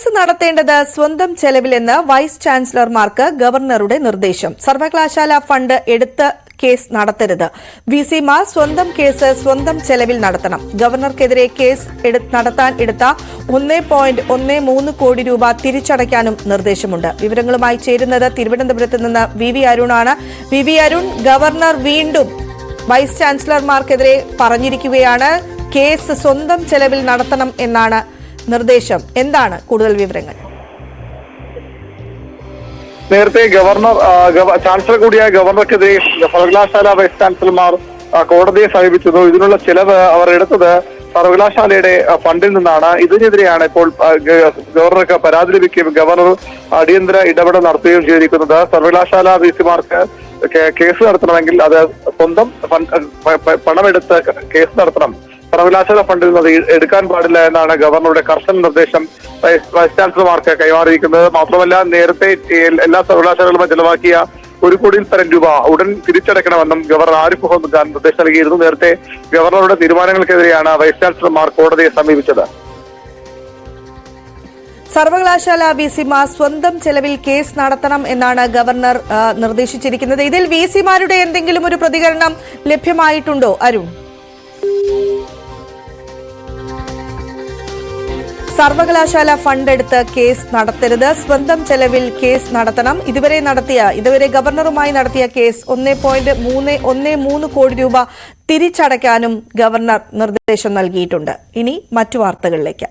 Case നടത്തേണ്ടത് സ്വന്തം ചെലവിലെന്ന് vice ചാൻസലർമാർക്ക് ഗവർണറുടെ നിർദ്ദേശം. സർവകലാശാല ഫണ്ട് എടുത്ത് കേസ് നടത്തരുത്. വിസിമാർ സ്വന്തം കേസ് സ്വന്തം ചെലവിൽ നടത്തണം. ഗവർണർക്കെതിരെ കേസ് നടത്താൻ എടുത്ത 1.13 കോടി രൂപ തിരിച്ചടയ്ക്കാനും നിർദ്ദേശമുണ്ട്. വിവരങ്ങളുമായി ചേരുന്നത് തിരുവനന്തപുരത്ത് നിന്ന് വി അരുണാണ്. വി അരുൺ, ഗവർണർ വീണ്ടും വൈസ് ചാൻസലർമാർക്കെതിരെ പറഞ്ഞിരിക്കുകയാണ്. കേസ് സ്വന്തം ചെലവിൽ നടത്തണം എന്നാണ് നിർദ്ദേശം. എന്താണ് കൂടുതൽ വിവരങ്ങൾ? നേരത്തെ ഗവർണർ ചാൻസലർ കൂടിയായ ഗവർണർക്കെതിരെ സർവകലാശാല വൈസ് ചാൻസലർമാർ കോടതിയെ സമീപിച്ചിരുന്നു. ഇതിനുള്ള ചെലവ് അവർ എടുത്തത് സർവകലാശാലയുടെ ഫണ്ടിൽ നിന്നാണ്. ഇതിനെതിരെയാണ് ഇപ്പോൾ ഗവർണർക്ക് പരാതി ലഭിക്കുകയും ഗവർണർ അടിയന്തര ഇടപെടൽ നടത്തുകയും ചെയ്തിരിക്കുന്നത്. സർവകലാശാല വിസിമാർക്ക് കേസ് നടത്തണമെങ്കിൽ അത് സ്വന്തം പണമെടുത്ത് കേസ് നടത്തണം. സർവകലാശാല ഫണ്ടിൽ നിന്ന് എടുക്കാൻ പാടില്ല എന്നാണ് ഗവർണറുടെ കർശന നിർദ്ദേശം വൈസ് ചാൻസലർമാർക്ക് കൈമാറിയിരിക്കുന്നത്. മാത്രമല്ല, നേരത്തെ എല്ലാ സർവകലാശാലകളും ചെലവാക്കിയ 1 കോടിയിൽ പരം രൂപ ഉടൻ തിരിച്ചടയ്ക്കണമെന്നും ഗവർണർ ആരിഫ് മുഹമ്മദ് ഖാൻ നിർദ്ദേശം നൽകിയിരുന്നു. നേരത്തെ ഗവർണറുടെ തീരുമാനങ്ങൾക്കെതിരെയാണ് വൈസ് ചാൻസലർമാർ കോടതിയെ സമീപിച്ചത്. സർവകലാശാല വിസിമാർ സ്വന്തം ചെലവിൽ കേസ് നടത്തണം എന്നാണ് ഗവർണർ നിർദ്ദേശിച്ചിരിക്കുന്നത്. ഇതിൽ വിസിമാരുടെ എന്തെങ്കിലും ഒരു പ്രതികരണം ലഭ്യമായിട്ടുണ്ടോ അരുൺ? സർവകലാശാല ഫണ്ട് എടുത്ത് കേസ് നടത്തരുത്, സ്വന്തം ചെലവിൽ കേസ് നടത്തണം. ഇതുവരെ ഗവർണറുമായി നടത്തിയ കേസ് 1.13 കോടി രൂപ തിരിച്ചടയ്ക്കാനും ഗവർണർ നിർദ്ദേശം നൽകിയിട്ടുണ്ട്. ഇനി മറ്റു വാർത്തകളിലേക്ക്.